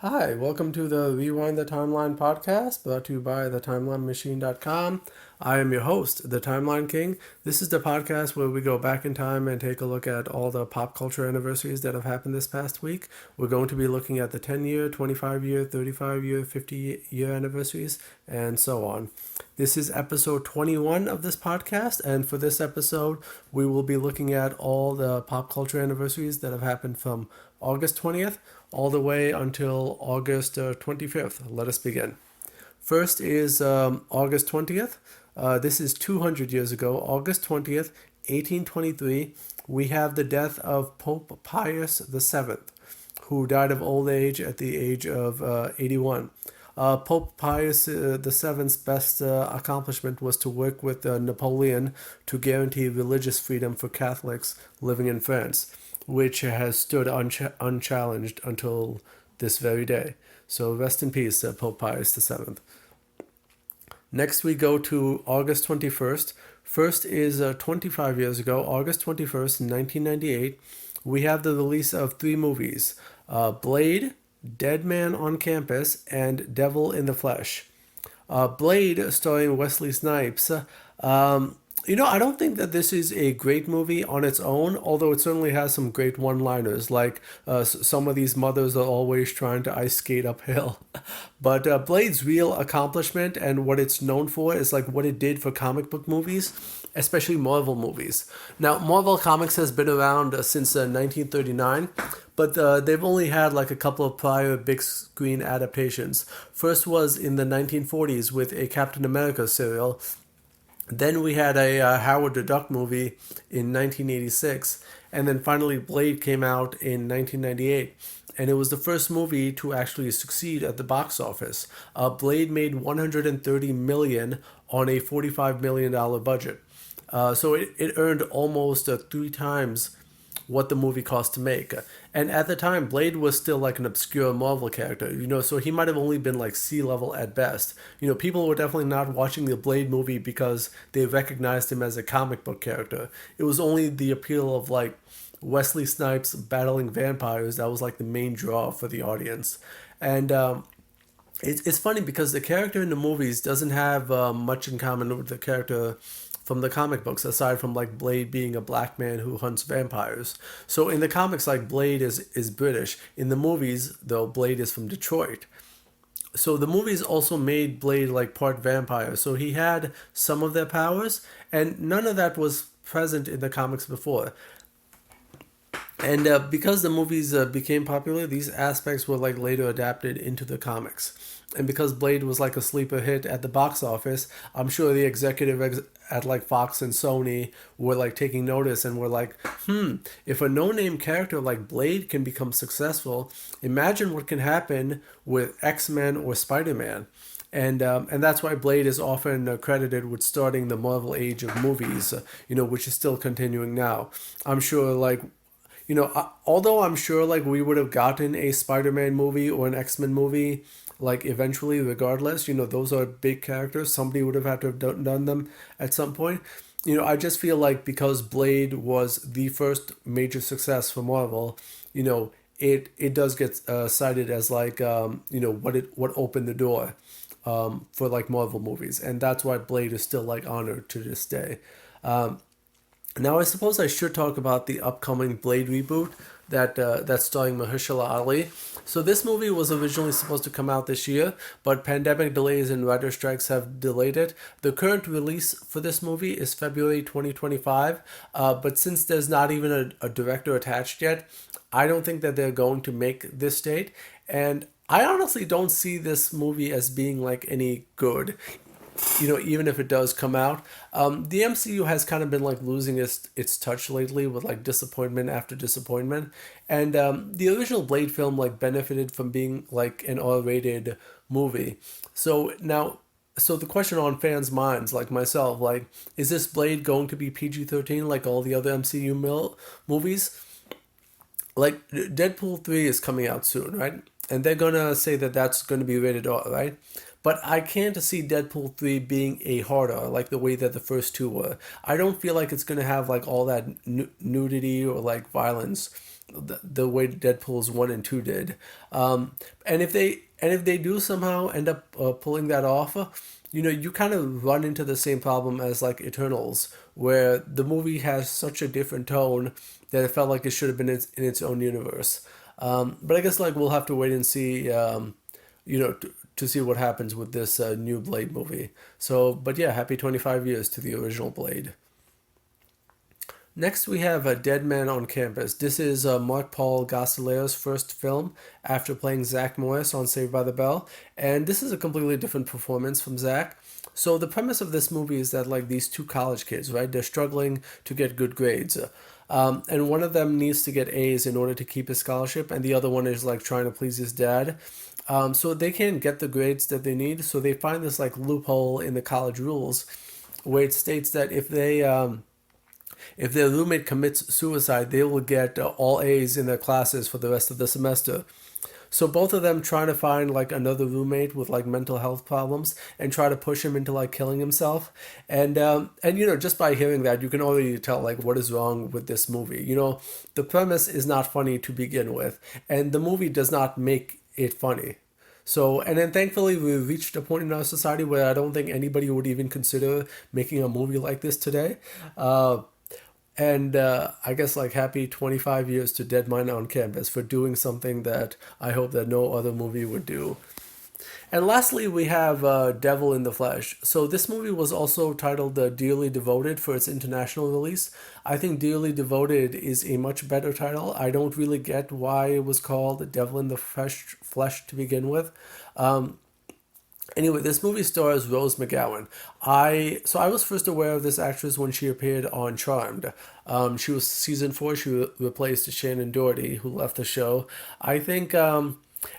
Hi, welcome to the Rewind the Timeline podcast brought to you by thetimelinemachine.com. I am your host, the Timeline King. This is the podcast where we go back in time and take a look at all the pop culture anniversaries that have happened this past week. We're going to be looking at the 10-year, 25-year, 35-year, 50-year anniversaries, and so on. This is episode 21 of this podcast, and for this episode, we will be looking at all the pop culture anniversaries that have happened from August 20th all the way until August 25th. Let us begin. First is August 20th. This is 200 years ago, August 20th, 1823. We have the death of Pope Pius VII, who died of old age at the age of 81. Pope Pius VII's best accomplishment was to work with Napoleon to guarantee religious freedom for Catholics living in France, which has stood unchallenged until this very day. So rest in peace, Pope Pius VII. Next, we go to August 21st. First is 25 years ago, August 21st, 1998. We have the release of three movies, Blade, Dead Man on Campus, and Devil in the Flesh. Blade, starring Wesley Snipes. I don't think that this is a great movie on its own, although it certainly has some great one-liners, like some of these mothers are always trying to ice skate uphill. But Blade's real accomplishment and what it's known for is like what it did for comic book movies, especially Marvel movies. Now, Marvel Comics has been around since 1939, but they've only had like a couple of prior big screen adaptations. First was in the 1940s with a Captain America serial. Then we had a Howard the Duck movie in 1986, and then finally Blade came out in 1998, and it was the first movie to actually succeed at the box office. Blade made 130 million on a $45 million budget, so it earned almost three times what the movie cost to make. And at the time, Blade was still like an obscure Marvel character, so he might have only been like sea level at best. People were definitely not watching the Blade movie because they recognized him as a comic book character. It was only the appeal of like Wesley Snipes battling vampires that was like the main draw for the audience. And it's funny because the character in the movies doesn't have much in common with the character from the comic books, aside from like Blade being a black man who hunts vampires. So in the comics, like Blade is British. In the movies, though, Blade is from Detroit. So the movies also made Blade like part vampire. So he had some of their powers, and none of that was present in the comics before. And because the movies became popular, these aspects were like later adapted into the comics. And because Blade was like a sleeper hit at the box office, I'm sure the at like Fox and Sony were like taking notice and were like, if a no-name character like Blade can become successful, imagine what can happen with X-Men or Spider-Man. And that's why Blade is often credited with starting the Marvel age of movies, which is still continuing now. I'm sure like although I'm sure like we would have gotten a Spider-Man movie or an X-Men movie like eventually regardless, those are big characters. Somebody would have had to have done them at some point. I just feel like because Blade was the first major success for Marvel, it does get cited as like what opened the door for like Marvel movies, and that's why Blade is still like honored to this day. Now, I suppose I should talk about the upcoming Blade reboot that's starring Mahershala Ali. So this movie was originally supposed to come out this year, but pandemic delays and writer strikes have delayed it. The current release for this movie is February 2025, but since there's not even a director attached yet, I don't think that they're going to make this date, and I honestly don't see this movie as being like any good, even if it does come out. The MCU has kind of been like losing its touch lately with like disappointment after disappointment. And the original Blade film like benefited from being like an R-rated movie. So the question on fans' minds, like myself, like, is this Blade going to be PG-13 like all the other movies? Like, Deadpool 3 is coming out soon, right? And they're gonna say that that's gonna be rated R, right? But I can't see Deadpool 3 being a hard R like the way that the first two were. I don't feel like it's gonna have like all that nudity or like violence the way Deadpool's 1 and 2 did. And if they do somehow end up pulling that off, you kind of run into the same problem as like Eternals, where the movie has such a different tone that it felt like it should have been in its own universe. But I guess like we'll have to wait and see, to see what happens with this new Blade movie. So, but yeah, happy 25 years to the original Blade. Next, we have A Dead Man on Campus. This is Mark Paul Gosselaar's first film after playing Zach Morris on Saved by the Bell, and this is a completely different performance from Zach. So the premise of this movie is that like these two college kids, right? They're struggling to get good grades. And one of them needs to get A's in order to keep his scholarship, and the other one is like trying to please his dad. So they can't get the grades that they need, so they find this like loophole in the college rules where it states that if their roommate commits suicide, they will get all A's in their classes for the rest of the semester. So both of them trying to find like another roommate with like mental health problems and try to push him into like killing himself. And just by hearing that, you can already tell like what is wrong with this movie. The premise is not funny to begin with, and the movie does not make it funny. So, and then thankfully we reached a point in our society where I don't think anybody would even consider making a movie like this today. And I guess like happy 25 years to Dead Man on Campus for doing something that I hope that no other movie would do. And lastly, we have Devil in the Flesh. So this movie was also titled Dearly Devoted for its international release. I think Dearly Devoted is a much better title. I don't really get why it was called Devil in the Flesh to begin with. Anyway, this movie stars Rose McGowan. I was first aware of this actress when she appeared on Charmed. She was season 4. She replaced Shannon Doherty, who left the show. I think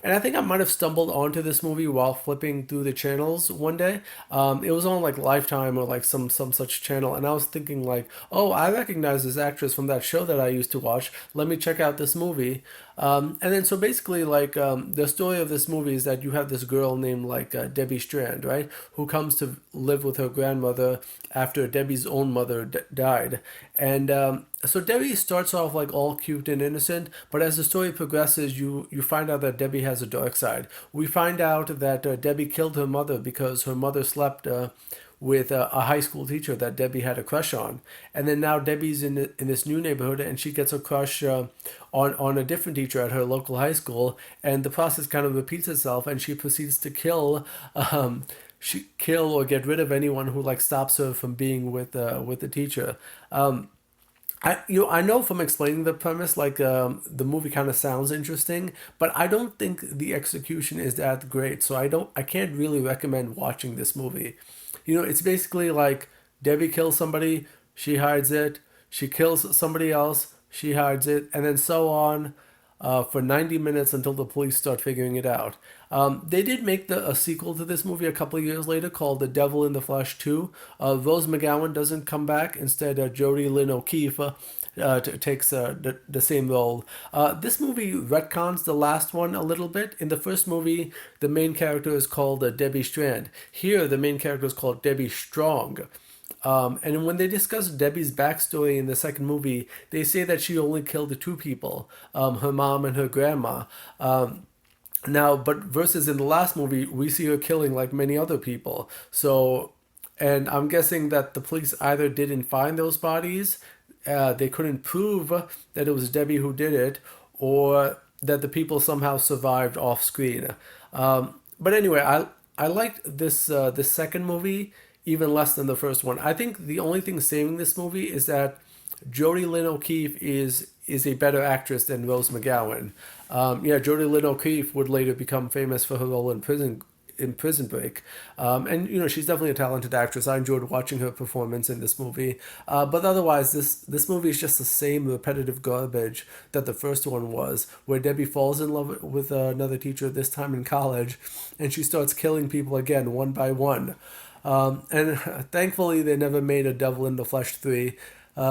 and I think I might have stumbled onto this movie while flipping through the channels one day. It was on like Lifetime or like some such channel, and I was thinking like, oh, I recognize this actress from that show that I used to watch. Let me check out this movie. And then so basically like the story of this movie is that you have this girl named like Debbie Strand, right, who comes to live with her grandmother after Debbie's own mother died. And so Debbie starts off like all cute and innocent, but as the story progresses, you find out that Debbie has a dark side. We find out that Debbie killed her mother because her mother slept with a high school teacher that Debbie had a crush on. And then now Debbie's in this new neighborhood, and she gets a crush on a different teacher at her local high school, and the process kind of repeats itself, and she proceeds to kill or get rid of anyone who like stops her from being with the teacher. I know from explaining the premise, like the movie kind of sounds interesting, but I don't think the execution is that great. So I can't really recommend watching this movie. It's basically like Debbie kills somebody, she hides it. She kills somebody else, she hides it, and then so on for 90 minutes until the police start figuring it out. They did make a sequel to this movie a couple of years later called The Devil in the Flesh 2. Rose McGowan doesn't come back. Instead, Jodie Lynn O'Keefe takes the same role. This movie retcons the last one a little bit. In the first movie, the main character is called Debbie Strand. Here, the main character is called Debbie Strong. And when they discuss Debbie's backstory in the second movie, they say that she only killed two people, her mom and her grandma. Now, but versus in the last movie, we see her killing like many other people. So, and I'm guessing that the police either didn't find those bodies, they couldn't prove that it was Debbie who did it, or that the people somehow survived off screen. But anyway, I liked this second movie even less than the first one. I think the only thing saving this movie is that Jodie Lynn O'Keefe is a better actress than Rose McGowan. Jodie Lynn O'Keefe would later become famous for her role in Prison Break, and she's definitely a talented actress. I enjoyed watching her performance in this movie, but otherwise, this movie is just the same repetitive garbage that the first one was, where Debbie falls in love with another teacher, this time in college, and she starts killing people again one by one. And thankfully, they never made a Devil in the Flesh 3.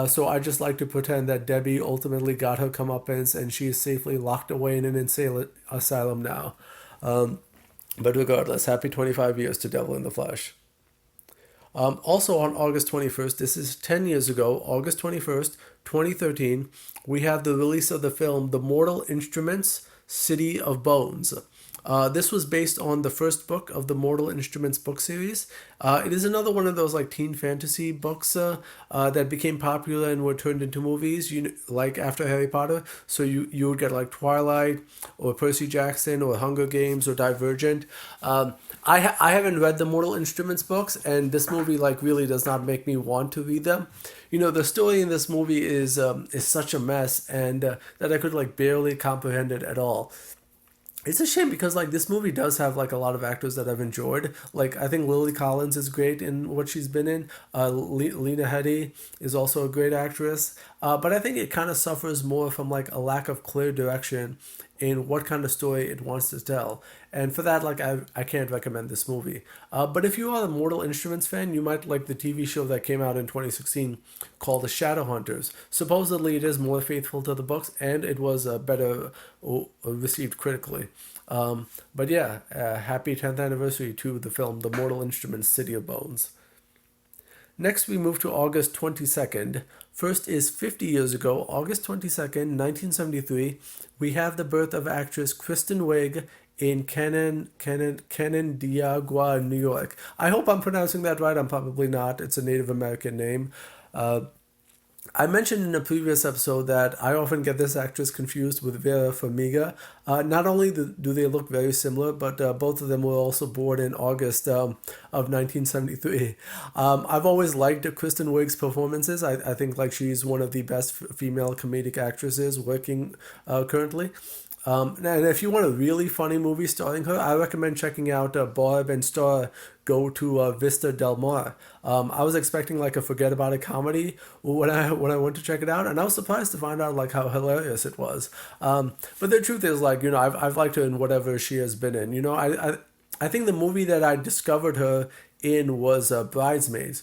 So I just like to pretend that Debbie ultimately got her comeuppance and she is safely locked away in an insane asylum now. But regardless, happy 25 years to Devil in the Flesh. Also on August 21st, this is 10 years ago, August 21st, 2013, we have the release of the film The Mortal Instruments City of Bones. This was based on the first book of the Mortal Instruments book series. It is another one of those like teen fantasy books that became popular and were turned into movies. Like after Harry Potter, so you would get like Twilight or Percy Jackson or Hunger Games or Divergent. I haven't read the Mortal Instruments books, and this movie like really does not make me want to read them. The story in this movie is such a mess, and that I could like barely comprehend it at all. It's a shame because like this movie does have like a lot of actors that I've enjoyed. Like I think Lily Collins is great in what she's been in. Lena Headey is also a great actress. But I think it kind of suffers more from like a lack of clear direction in what kind of story it wants to tell. And for that, like I can't recommend this movie. But if you are a Mortal Instruments fan, you might like the TV show that came out in 2016 called The Shadowhunters. Supposedly, it is more faithful to the books, and it was better received critically. But yeah, happy 10th anniversary to the film The Mortal Instruments City of Bones. Next, we move to August 22nd. First is 50 years ago, August 22nd, 1973. We have the birth of actress Kristen Wiig in Canandaigua, New York. I hope I'm pronouncing that right. I'm probably not. It's a Native American name. I mentioned in a previous episode that I often get this actress confused with Vera Farmiga. Not only do they look very similar, but both of them were also born in August of 1973. I've always liked Kristen Wiig's performances. I think like she's one of the best female comedic actresses working currently. And if you want a really funny movie starring her, I recommend checking out Barb and Star Go to Vista Del Mar. I was expecting like a forget about it comedy when I went to check it out, and I was surprised to find out like how hilarious it was. But the truth is like I've liked her in whatever she has been in. I think the movie that I discovered her in was Bridesmaids.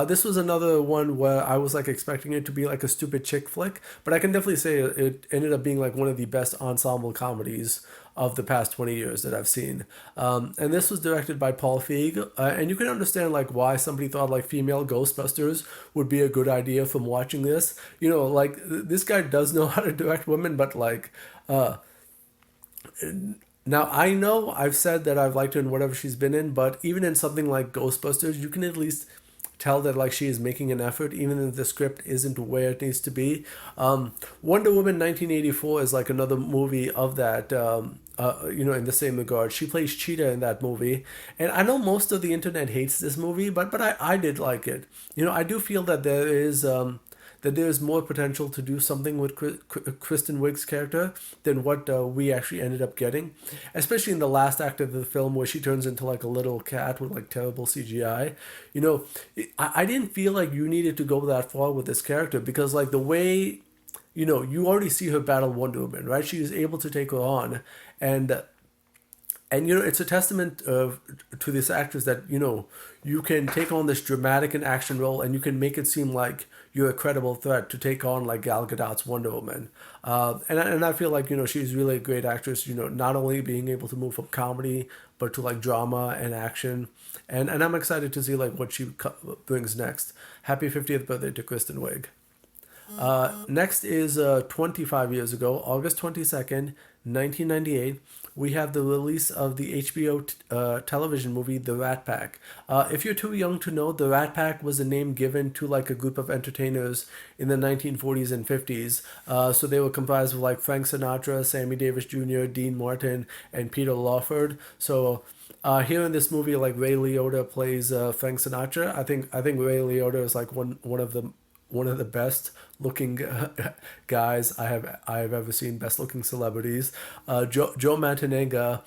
This was another one where I was like expecting it to be like a stupid chick flick, but I can definitely say it ended up being like one of the best ensemble comedies of the past 20 years that I've seen. And this was directed by Paul Feig, and you can understand like why somebody thought like female Ghostbusters would be a good idea from watching this. Like this guy does know how to direct women, but like now, I know I've said that I've liked her in whatever she's been in, but even in something like Ghostbusters, you can at least tell that like she is making an effort, even if the script isn't where it needs to be. Wonder Woman 1984 is like another movie of that. In the same regard, she plays Cheetah in that movie, and I know most of the internet hates this movie, but I did like it. I do feel that there is more potential to do something with Kristen Wiig's character than what we actually ended up getting, especially in the last act of the film where she turns into like a little cat with like terrible CGI. I didn't feel like you needed to go that far with this character because like the way, you already see her battle Wonder Woman, right? She is able to take her on, and it's a testament to this actress that you can take on this dramatic and action role, and you can make it seem like you're a credible threat to take on like Gal Gadot's Wonder Woman. And I feel like she's really a great actress. Not only being able to move from comedy but to like drama and action, and I'm excited to see like what she brings next. Happy 50th birthday to Kristen Wiig. Next is 25 years ago, August 22nd, 1998. We have the release of the HBO television movie The Rat Pack. If you're too young to know, The Rat Pack was a name given to like a group of entertainers in the 1940s and 50s. So they were comprised of like Frank Sinatra, Sammy Davis Jr., Dean Martin, and Peter Lawford. So here in this movie, like Ray Liotta plays Frank Sinatra. I think Ray Liotta is like one of the best looking guys I have ever seen, best looking celebrities. Joe Mantegna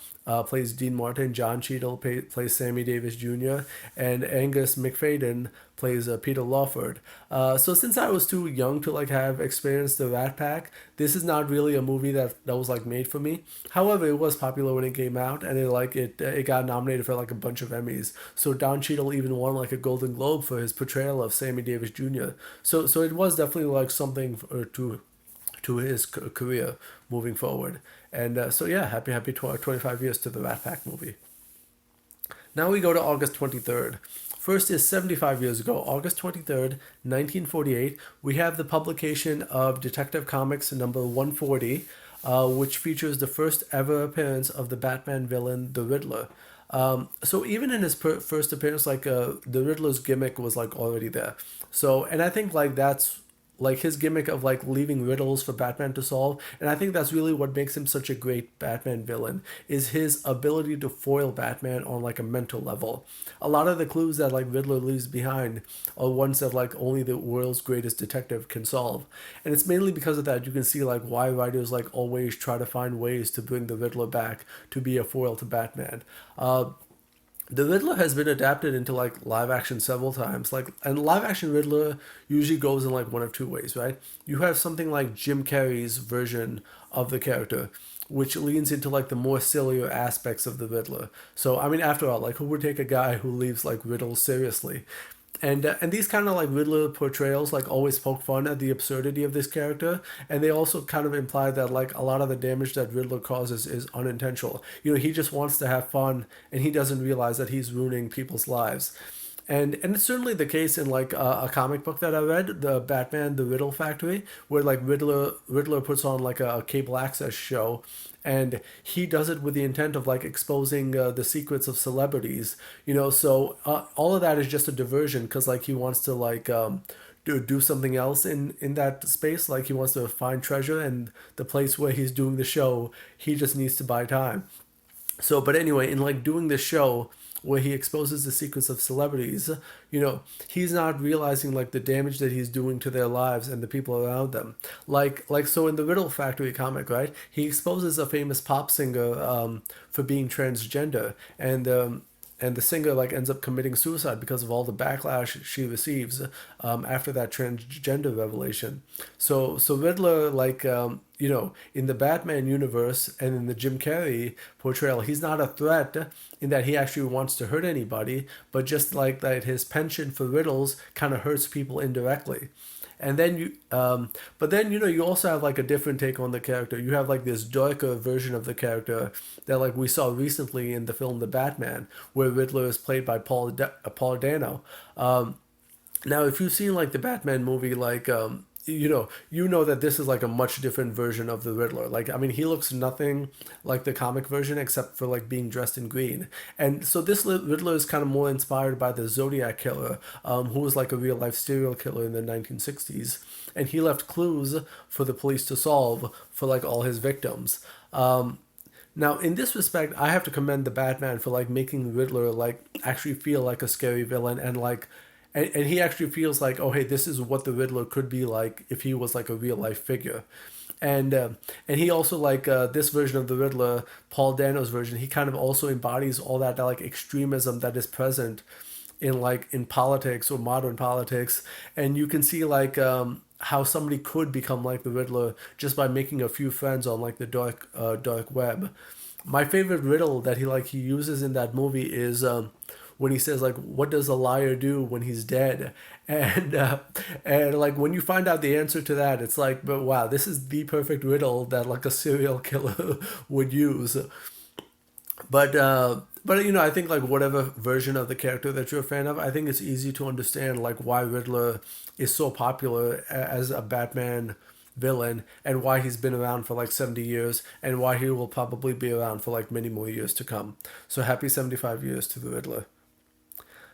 plays Dean Martin, John Cheadle plays Sammy Davis Jr., and Angus McFadden plays Peter Lawford. So since I was too young to like have experienced the Rat Pack, this is not really a movie that was like made for me. However, it was popular when it came out, and it got nominated for like a bunch of Emmys. So Don Cheadle even won like a Golden Globe for his portrayal of Sammy Davis Jr. So it was definitely like something to his career moving forward. And so yeah, happy 25 years to the Rat Pack movie. Now we go to August 23rd. First is 75 years ago, August 23rd, 1948. We have the publication of Detective Comics number 140, which features the first ever appearance of the Batman villain, the Riddler. So even in his first appearance, the Riddler's gimmick was like already there. So, and I think like that's like his gimmick of like leaving riddles for Batman to solve, and I think that's really what makes him such a great Batman villain is his ability to foil Batman on like a mental level. A lot of the clues that like Riddler leaves behind are ones that like only the world's greatest detective can solve, and it's mainly because of that you can see like why writers like always try to find ways to bring the Riddler back to be a foil to Batman. The Riddler has been adapted into like live action several times. Like, and live action Riddler usually goes in like one of two ways, right? You have something like Jim Carrey's version of the character, which leans into like the more sillier aspects of the Riddler. So I mean, after all, like who would take a guy who leaves like riddles seriously? And these kind of like Riddler portrayals like always poke fun at the absurdity of this character, and they also kind of imply that like a lot of the damage that Riddler causes is unintentional. You know, he just wants to have fun, and he doesn't realize that he's ruining people's lives. And it's certainly the case in like a comic book that I read, the Batman the Riddle Factory, where like Riddler puts on like a cable access show, and he does it with the intent of like exposing the secrets of celebrities, you know. So all of that is just a diversion because like he wants to like do something else in that space, like he wants to find treasure, and the place where he's doing the show he just needs to buy time. So, but anyway, in like doing this show where he exposes the secrets of celebrities, you know, he's not realizing like the damage that he's doing to their lives and the people around them. Like so in the Riddle Factory comic, right? He exposes a famous pop singer for being transgender, and the singer like ends up committing suicide because of all the backlash she receives after that transgender revelation. So Riddler like you know, in the Batman universe and in the Jim Carrey portrayal, he's not a threat in that he actually wants to hurt anybody, but just like that his penchant for riddles kind of hurts people indirectly. And then but then you know you also have like a different take on the character. You have like this darker version of the character that like we saw recently in the film The Batman, where Riddler is played by Paul Dano. Now, if you've seen like the Batman movie, like you know that this is like a much different version of the Riddler. Like, I mean, he looks nothing like the comic version except for like being dressed in green. And so this Riddler is kind of more inspired by the Zodiac killer, who was like a real life serial killer in the 1960s, and he left clues for the police to solve for like all his victims. Now, in this respect, I have to commend the Batman for like making Riddler like actually feel like a scary villain, and like and he actually feels like, oh hey, this is what the Riddler could be like if he was like a real life figure. And he also like this version of the Riddler, Paul Dano's version, he kind of also embodies all that like extremism that is present in politics or modern politics, and you can see like how somebody could become like the Riddler just by making a few friends on like the dark web. My favorite riddle that he uses in that movie is when he says like, what does a liar do when he's dead? And like when you find out the answer to that, it's like, but wow, this is the perfect riddle that like a serial killer would use. But you know, I think like whatever version of the character that you're a fan of, I think it's easy to understand like why Riddler is so popular as a Batman villain, and why he's been around for like 70 years, and why he will probably be around for like many more years to come. So happy 75 years to the Riddler.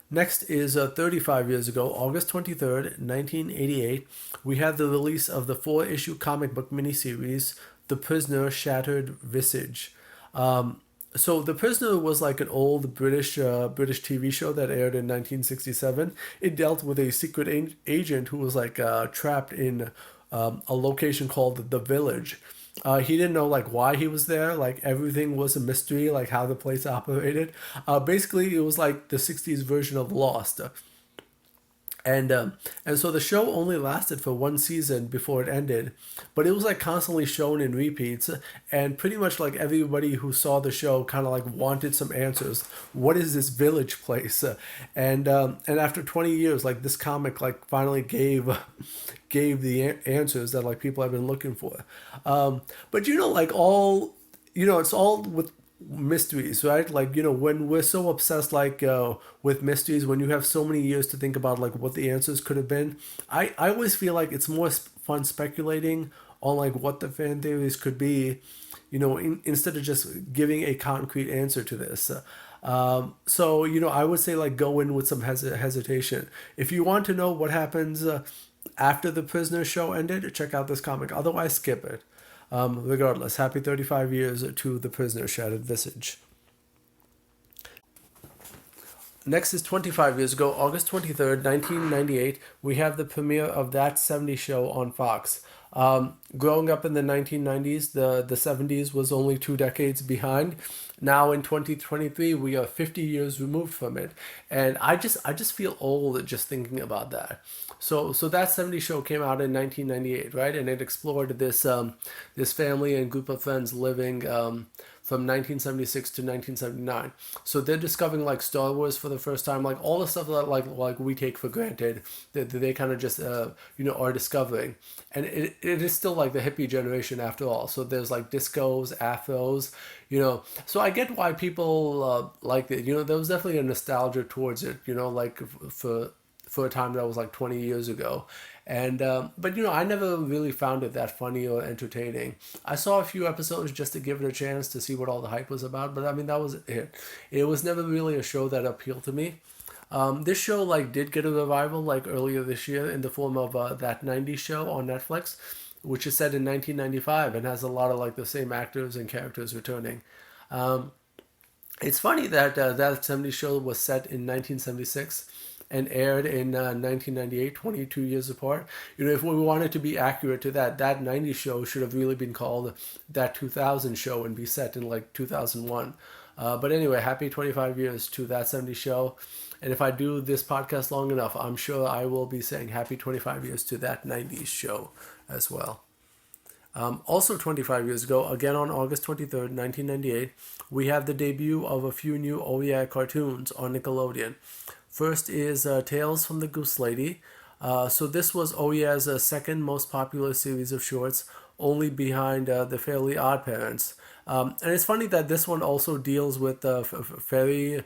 Next is 35 years ago, August 23rd, 1988, we have the release of the 4-issue comic book miniseries, The Prisoner Shattered Visage. So The Prisoner was like an old British TV show that aired in 1967. It dealt with a secret agent who was like trapped in a location called the Village. He didn't know like why he was there. Like everything was a mystery, like how the place operated. Basically, it was like the '60s version of Lost. And so the show only lasted for one season before it ended, but it was like constantly shown in repeats, and pretty much like everybody who saw the show kind of like wanted some answers. What is this village place? And after 20 years, like this comic like finally gave the answers that like people have been looking for. But you know, like all, you know, it's all with mysteries, right? Like, when we're so obsessed, like, with mysteries, when you have so many years to think about, like, what the answers could have been, I always feel like it's more fun speculating on, like, what the fan theories could be, instead of just giving a concrete answer to this. So, I would say, like, go in with some hesitation. If you want to know what happens after the Prisoner show ended, check out this comic. Otherwise, skip it. Regardless, happy 35 years to the Prisoner Shattered Visage. Next is 25 years ago, August 23rd, 1998. We have the premiere of That 70s Show on Fox. Growing up in the 1990s, the 70s was only 2 decades behind. Now in 2023, we are 50 years removed from it, and I just feel old just thinking about that. So That 70s Show came out in 1998, right? And it explored this family and group of friends living from 1976 to 1979. So they're discovering, like, Star Wars for the first time, like all the stuff that, like we take for granted, that they kind of just are discovering. And it is still like the hippie generation after all. So there's like discos, afros, So I get why people like it. There was definitely a nostalgia towards it. Like for a time that was like 20 years ago. And but I never really found it that funny or entertaining. I saw a few episodes just to give it a chance to see what all the hype was about, but I mean, that was it. It was never really a show that appealed to me. This show, like, did get a revival, like, earlier this year in the form of That 90s Show on Netflix, which is set in 1995 and has a lot of, like, the same actors and characters returning. Um, it's funny that That 70s Show was set in 1976 and aired in 1998, 22 years apart. If we wanted to be accurate to that 90s show should have really been called That 2000 Show and be set in, like, 2001. But anyway, happy 25 years to That 70s Show. And if I do this podcast long enough, I'm sure I will be saying happy 25 years to That 90s Show as well. Also 25 years ago, again on August 23rd, 1998, we have the debut of a few new OEI cartoons on Nickelodeon. First is Tales from the Goose Lady. So this was OEI's second most popular series of shorts, only behind The Fairly Odd Parents. And it's funny that this one also deals with fairy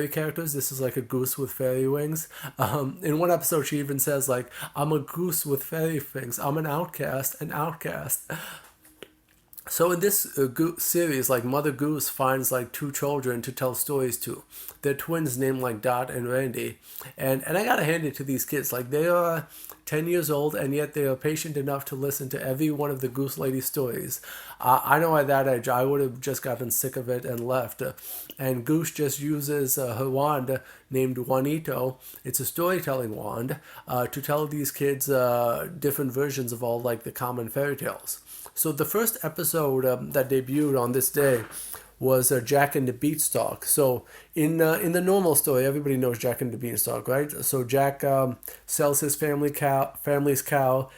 characters. This is like a goose with fairy wings. In one episode, she even says, like, "I'm a goose with fairy wings. I'm an outcast, an outcast." So in this series, like, Mother Goose finds, like, two children to tell stories to. They're twins named, like, Dot and Randy. And I gotta hand it to these kids. Like, they are 10 years old, and yet they are patient enough to listen to every one of the Goose Lady stories. I know at that age I would have just gotten sick of it and left. And Goose just uses her wand named Juanito. It's a storytelling wand to tell these kids different versions of all, like, the common fairy tales. So the first episode that debuted on this day was Jack and the Beanstalk. So in the normal story, everybody knows Jack and the Beanstalk, right? So Jack sells his family's cow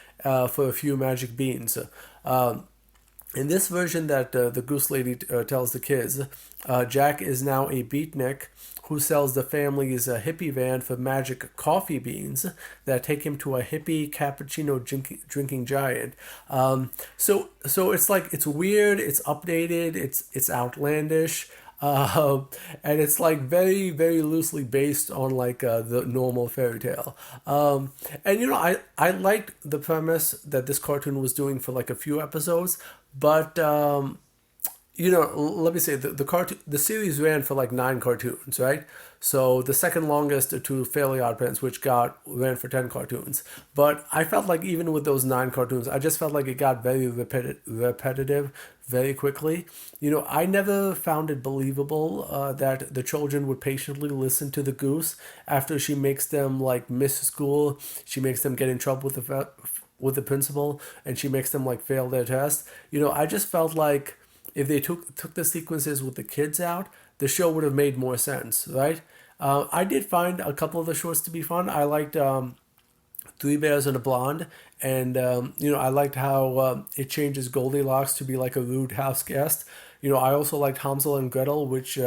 for a few magic beans. In this version that the Goose Lady tells the kids, Jack is now a beatnik who sells the family's hippie van for magic coffee beans that take him to a hippie cappuccino drinking giant. So it's like, it's weird, it's updated, it's outlandish. And it's, like, very, very loosely based on, like, the normal fairy tale. And I liked the premise that this cartoon was doing for, like, a few episodes, but let me say the series ran for like 9 cartoons, right? So the second longest to Fairly Odd Parents, which ran for 10 cartoons. But I felt like even with those 9 cartoons, I just felt like it got very repetitive very quickly. I never found it believable that the children would patiently listen to the goose after she makes them, like, miss school. She makes them get in trouble with the principal, and she makes them, like, fail their test. I just felt like if they took the sequences with the kids out, the show would have made more sense, right? I did find a couple of the shorts to be fun. I liked Three Bears and a Blonde, and I liked how it changes Goldilocks to be like a rude house guest. I also liked Hansel and Gretel, which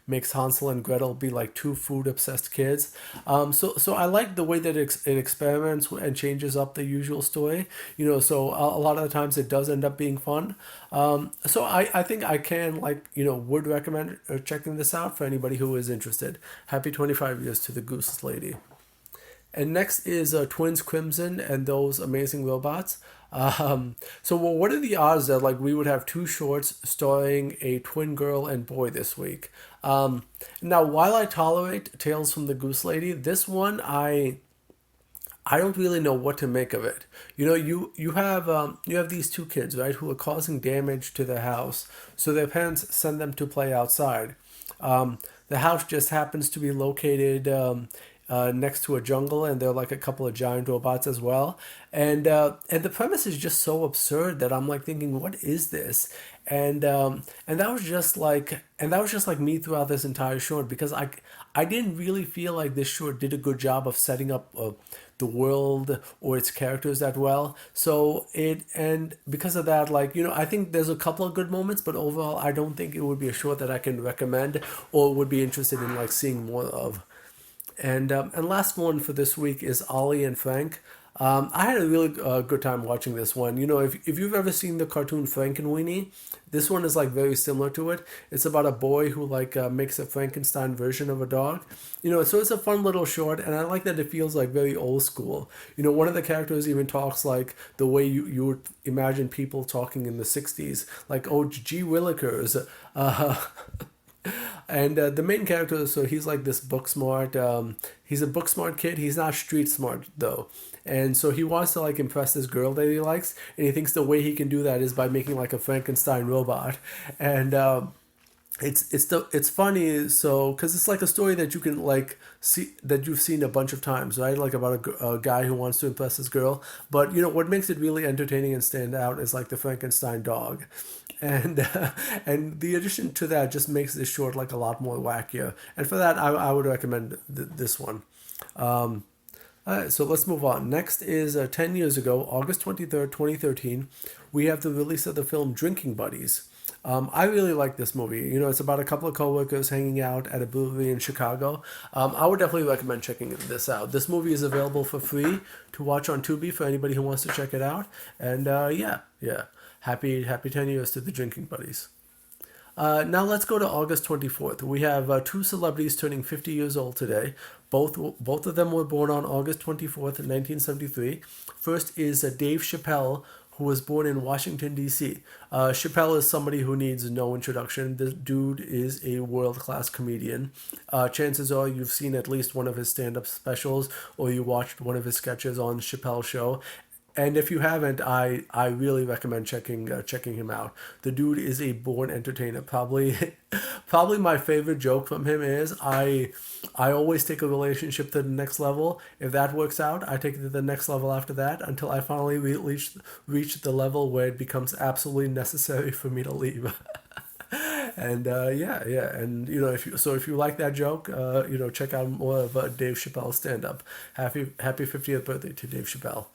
makes Hansel and Gretel be like two food obsessed kids. So I like the way that it experiments and changes up the usual story. So a lot of the times it does end up being fun. So I think I can would recommend checking this out for anybody who is interested. Happy 25 years to the Goose Lady. And next is Twins Crimson and Those Amazing Robots. So well, what are the odds that we would have two shorts starring a twin girl and boy this week? Now, while I tolerate Tales from the Goose Lady, this one I don't really know what to make of it. You have these two kids, right, who are causing damage to their house, so their parents send them to play outside. The house just happens to be located next to a jungle, and there are like a couple of giant robots as well. And the premise is just so absurd that I'm like thinking, what is this? And that was just like me throughout this entire short, because I didn't really feel like this short did a good job of setting up the world or its characters that well. So and because of that, I think there's a couple of good moments, but overall I don't think it would be a short that I can recommend or would be interested in seeing more of. And last one for this week is Olly and Frank. I had a really good time watching this one. If you've ever seen the cartoon Frankenweenie, this one is very similar to it. It's about a boy who makes a Frankenstein version of a dog. So it's a fun little short, and I like that it feels very old school. One of the characters even talks like the way you would imagine people talking in the '60s, like, oh, gee willikers. And the main character, so he's like this book smart. He's a book smart kid. He's not street smart though, and so he wants to impress this girl that he likes, and he thinks the way he can do that is by making a Frankenstein robot, and it's funny, so because it's a story that you can see, that you've seen a bunch of times, right, about a guy who wants to impress his girl. But what makes it really entertaining and stand out is the Frankenstein dog, and and the addition to that just makes this short a lot more wackier, and for that I would recommend this one. All right, so let's move on. Next is 10 years ago, August 23rd, 2013, we have the release of the film Drinking Buddies. I really like this movie. It's about a couple of coworkers hanging out at a brewery in Chicago. I would definitely recommend checking this out. This movie is available for free to watch on Tubi for anybody who wants to check it out. And yeah. Happy 10 years to the Drinking Buddies. Now let's go to August 24th. We have two celebrities turning 50 years old today. Both of them were born on August 24th, 1973. First is Dave Chappelle, who was born in Washington, D.C. Chappelle is somebody who needs no introduction. This dude is a world-class comedian. Chances are you've seen at least one of his stand-up specials, or you watched one of his sketches on Chappelle's Show. And if you haven't, I really recommend checking him out. The dude is a born entertainer. Probably my favorite joke from him is I always take a relationship to the next level. If that works out, I take it to the next level after that until I finally reach the level where it becomes absolutely necessary for me to leave. And yeah, and if you like that joke, check out more of Dave Chappelle's stand up. Happy 50th birthday to Dave Chappelle.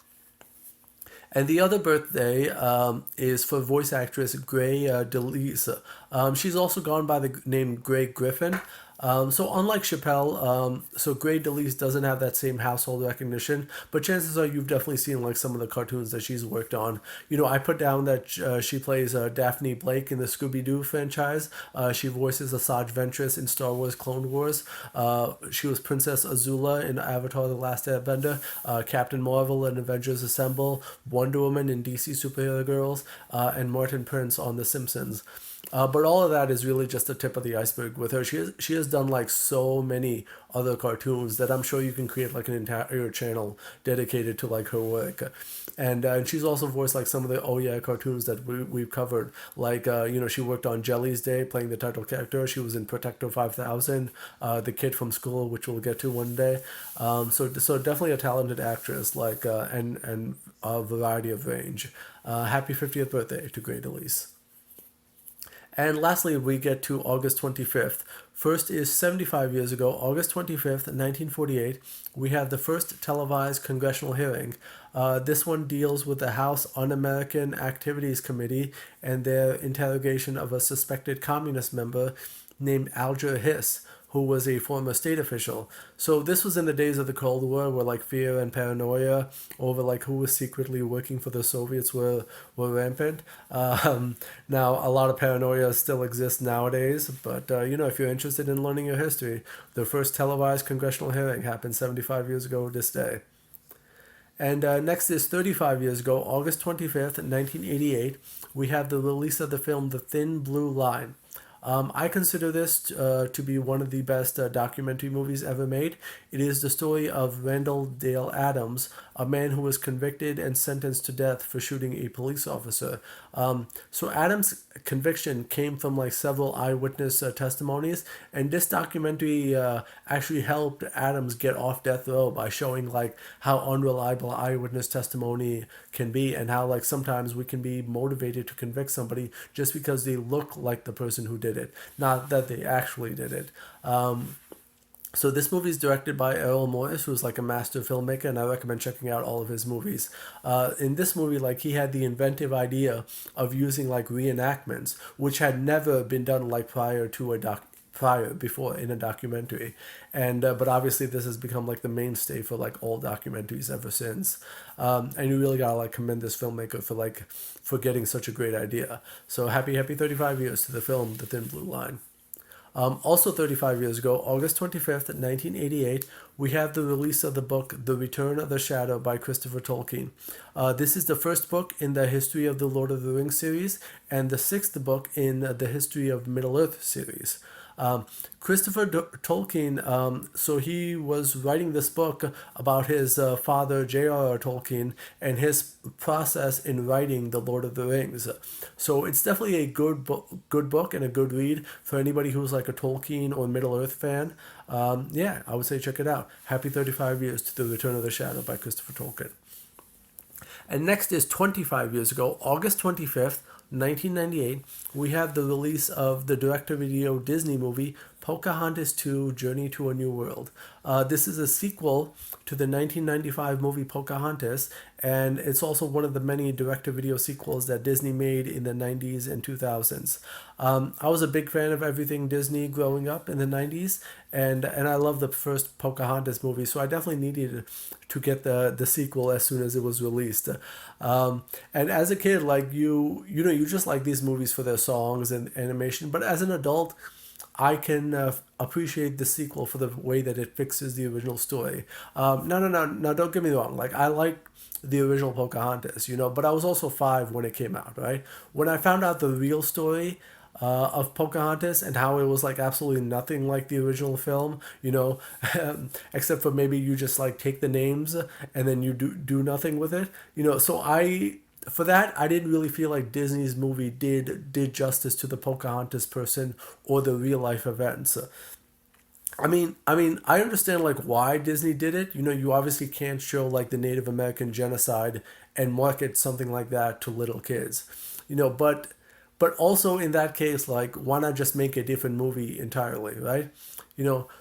And the other birthday is for voice actress Grey DeLisle. She's also gone by the name Grey Griffin. So unlike Chappelle, so Grey DeLisle doesn't have that same household recognition, but chances are you've definitely seen some of the cartoons that she's worked on. I put down that she plays Daphne Blake in the Scooby-Doo franchise. She voices Asajj Ventress in Star Wars Clone Wars. She was Princess Azula in Avatar: The Last Airbender, Captain Marvel in Avengers Assemble, Wonder Woman in DC Superhero Girls, and Martin Prince on The Simpsons. But all of that is really just the tip of the iceberg with her. She has done so many other cartoons that I'm sure you can create an entire channel dedicated to her work. And she's also voiced some of the Oh Yeah cartoons that we've covered. She worked on Jelly's Day playing the title character. She was in Protector 5000, the kid from school, which we'll get to one day. So definitely a talented actress, and a variety of range. Happy 50th birthday to Grey DeLisle. And lastly, we get to August 25th. First is 75 years ago, August 25th, 1948, we have the first televised congressional hearing. This one deals with the House Un-American Activities Committee and their interrogation of a suspected communist member named Alger Hiss, who was a former state official. So this was in the days of the Cold War, where like fear and paranoia over like who was secretly working for the Soviets were rampant. Now a lot of paranoia still exists nowadays, but if you're interested in learning your history, the first televised congressional hearing happened 75 years ago this day. And next is 35 years ago, August 25th, 1988, we have the release of the film The Thin Blue Line. I consider this to be one of the best documentary movies ever made. It is the story of Randall Dale Adams, a man who was convicted and sentenced to death for shooting a police officer. So Adams' conviction came from like several eyewitness testimonies, and this documentary actually helped Adams get off death row by showing like how unreliable eyewitness testimony can be, and how like sometimes we can be motivated to convict somebody just because they look like the person who did it, not that they actually did it. So this movie is directed by Errol Morris, who's like a master filmmaker, and I recommend checking out all of his movies. In this movie, like he had the inventive idea of using like reenactments, which had never been done like prior before in a documentary, and but obviously this has become like the mainstay for like all documentaries ever since. And you really gotta like commend this filmmaker for getting such a great idea. So happy 35 years to the film The Thin Blue Line. Also 35 years ago, August 25th, 1988, we have the release of the book The Return of the Shadow by Christopher Tolkien. This is the first book in the History of the Lord of the Rings series, and the sixth book in the History of Middle-earth series. Christopher Tolkien, so he was writing this book about his father J.R.R. Tolkien and his process in writing The Lord of the Rings. So it's definitely a good book and a good read for anybody who's like a Tolkien or Middle-earth fan. I would say check it out. Happy 35 years to The Return of the Shadow by Christopher Tolkien. And next is 25 years ago, August 25th, 1998, we have the release of the direct-to-video Disney movie Pocahontas 2: Journey to a New World. This is a sequel to the 1995 movie Pocahontas, and it's also one of the many direct-to-video sequels that Disney made in the 90s and 2000s. I was a big fan of everything Disney growing up in the 90s, and I love the first Pocahontas movie, so I definitely needed to get the sequel as soon as it was released. And as a kid, like you just like these movies for their songs and animation, but as an adult, I can appreciate the sequel for the way that it fixes the original story. No, don't get me wrong. Like, I like the original Pocahontas, but I was also 5 when it came out, right? When I found out the real story of Pocahontas and how it was like absolutely nothing like the original film, except for maybe you just like take the names and then you do nothing with it, so for that, I didn't really feel like Disney's movie did justice to the Pocahontas person or the real life events. I mean, I understand like why Disney did it. You obviously can't show like the Native American genocide and market something like that to little kids, but also in that case, like why not just make a different movie entirely, right?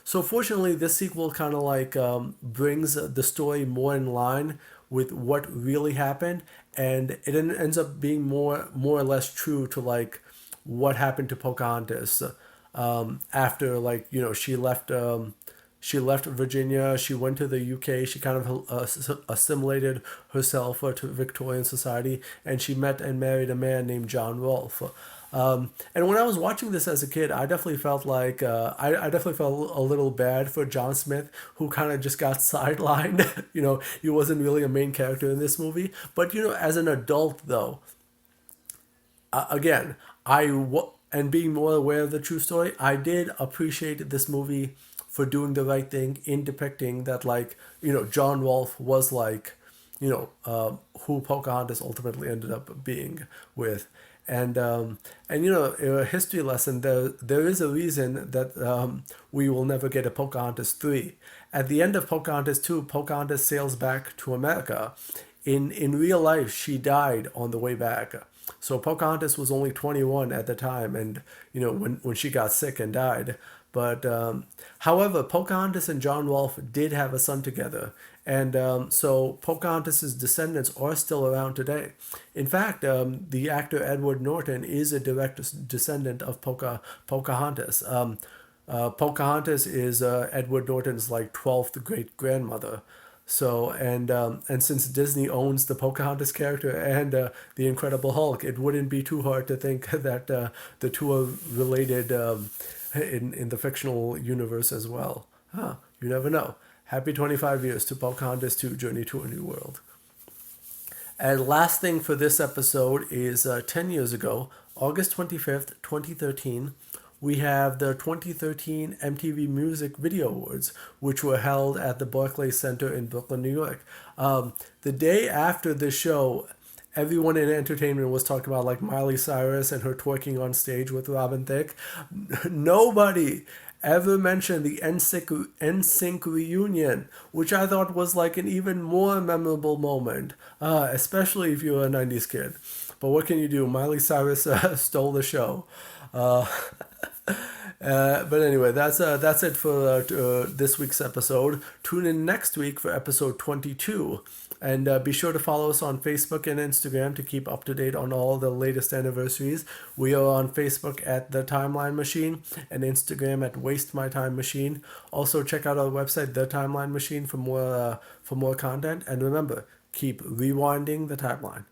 So fortunately, this sequel kind of like brings the story more in line with what really happened, and it ends up being more or less true to like what happened to Pocahontas after like she left Virginia, she went to the UK, she kind of assimilated herself to Victorian society, and she met and married a man named John Rolfe. And when I was watching this as a kid, I definitely felt like I definitely felt a little bad for John Smith, who kind of just got sidelined. He wasn't really a main character in this movie. But as an adult, though, again, and being more aware of the true story, I did appreciate this movie for doing the right thing in depicting that, like, John Rolfe was like, who Pocahontas ultimately ended up being with. And a history lesson, there is a reason that we will never get a Pocahontas 3. At the end of Pocahontas 2, Pocahontas sails back to America. In real life, she died on the way back. So Pocahontas was only 21 at the time, and when she got sick and died. But however, Pocahontas and John Rolfe did have a son together, and so Pocahontas's descendants are still around today. In fact, the actor Edward Norton is a direct descendant of Pocahontas. Pocahontas is Edward Norton's like 12th great grandmother. So and since Disney owns the Pocahontas character and the Incredible Hulk, it wouldn't be too hard to think that the two are related in the fictional universe as well. Huh? You never know. Happy 25 years to Pocahontas 2: Journey to a New World. And last thing for this episode is 10 years ago, August 25th, 2013, we have the 2013 MTV Music Video Awards, which were held at the Barclays Center in Brooklyn, New York. The day after the show, everyone in entertainment was talking about like Miley Cyrus and her twerking on stage with Robin Thicke. Nobody ever mentioned the NSYNC reunion, which I thought was like an even more memorable moment, especially if you're a 90s kid. But what can you do? Miley Cyrus stole the show. But anyway, that's it for this week's episode. Tune in next week for episode 22. And be sure to follow us on Facebook and Instagram to keep up to date on all the latest anniversaries. We are on Facebook at The Timeline Machine and Instagram at Waste My Time Machine. Also, check out our website, The Timeline Machine, for more content. And remember, keep rewinding the timeline.